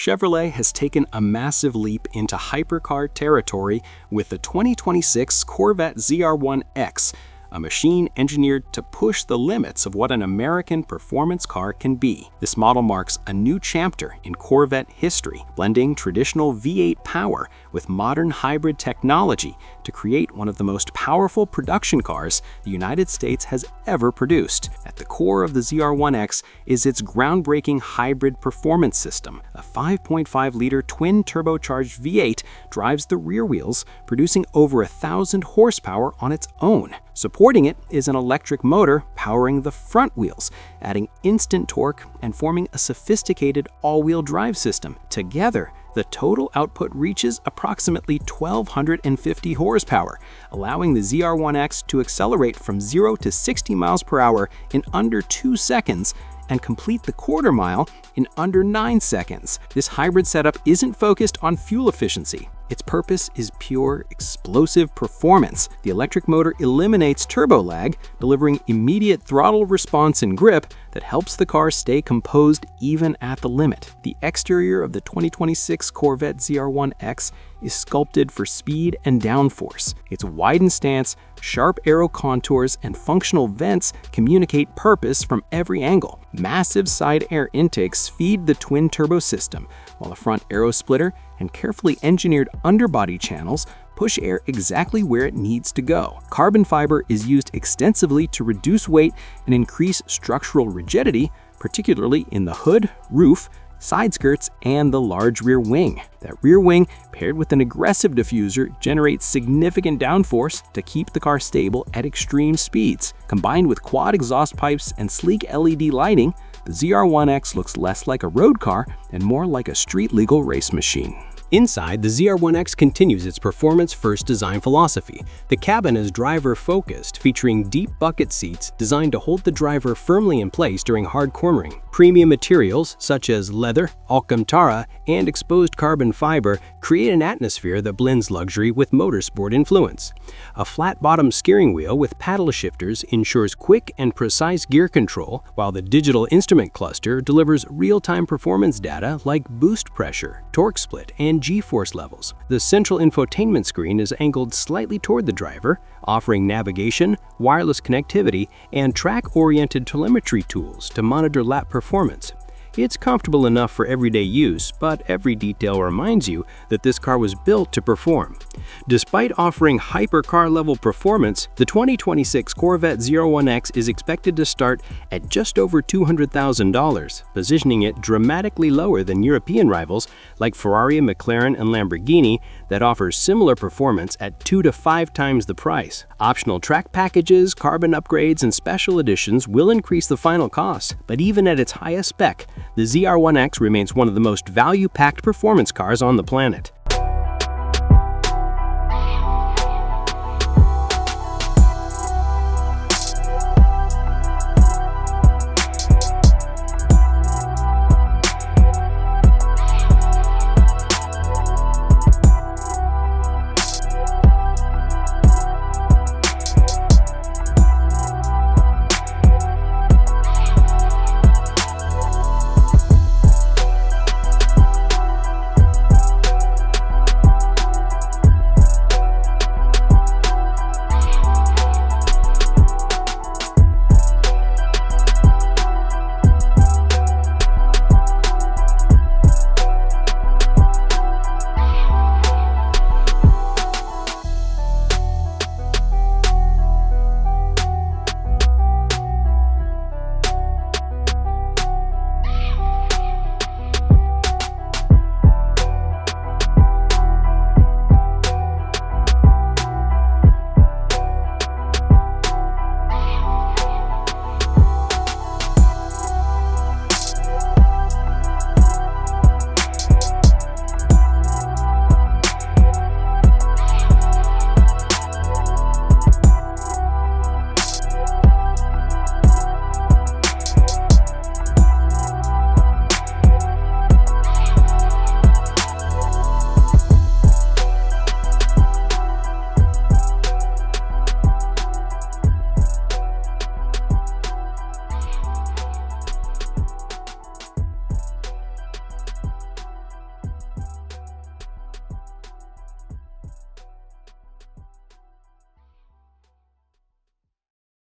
Chevrolet has taken a massive leap into hypercar territory with the 2026 Corvette ZR1X, a machine engineered to push the limits of what an American performance car can be. This model marks a new chapter in Corvette history, blending traditional V8 power with modern hybrid technology to create one of the most powerful production cars the United States has ever produced. At the core of the ZR1X is its groundbreaking hybrid performance system. A 5.5-liter twin-turbocharged V8 drives the rear wheels, producing over 1,000 horsepower on its own. Supporting it is an electric motor powering the front wheels, adding instant torque and forming a sophisticated all-wheel drive system. Together, the total output reaches approximately 1,250 horsepower, allowing the ZR1X to accelerate from 0 to 60 miles per hour in under 2 seconds and complete the quarter mile in under 9 seconds. This hybrid setup isn't focused on fuel efficiency. Its purpose is pure, explosive performance. The electric motor eliminates turbo lag, delivering immediate throttle response and grip that helps the car stay composed even at the limit. The exterior of the 2026 Corvette ZR1X is sculpted for speed and downforce. Its widened stance, sharp aero contours, and functional vents communicate purpose from every angle. Massive side air intakes feed the twin-turbo system, while the front aero splitter and carefully engineered underbody channels push air exactly where it needs to go. Carbon fiber is used extensively to reduce weight and increase structural rigidity, particularly in the hood, roof, side skirts, and the large rear wing. That rear wing, paired with an aggressive diffuser, generates significant downforce to keep the car stable at extreme speeds. Combined with quad exhaust pipes and sleek LED lighting, the ZR1X looks less like a road car and more like a street-legal race machine. Inside, the ZR1X continues its performance-first design philosophy. The cabin is driver-focused, featuring deep bucket seats designed to hold the driver firmly in place during hard cornering. Premium materials such as leather, Alcantara, and exposed carbon fiber create an atmosphere that blends luxury with motorsport influence. A flat-bottom steering wheel with paddle shifters ensures quick and precise gear control, while the digital instrument cluster delivers real-time performance data like boost pressure, torque split, and G-force levels. The central infotainment screen is angled slightly toward the driver, offering navigation, wireless connectivity, and track-oriented telemetry tools to monitor lap performance. It's comfortable enough for everyday use, but every detail reminds you that this car was built to perform. Despite offering hypercar-level performance, the 2026 Corvette ZR1X is expected to start at just over $200,000, positioning it dramatically lower than European rivals like Ferrari, McLaren, and Lamborghini that offers similar performance at 2 to 5 times the price. Optional track packages, carbon upgrades, and special editions will increase the final cost, but even at its highest spec, the ZR1X remains one of the most value-packed performance cars on the planet.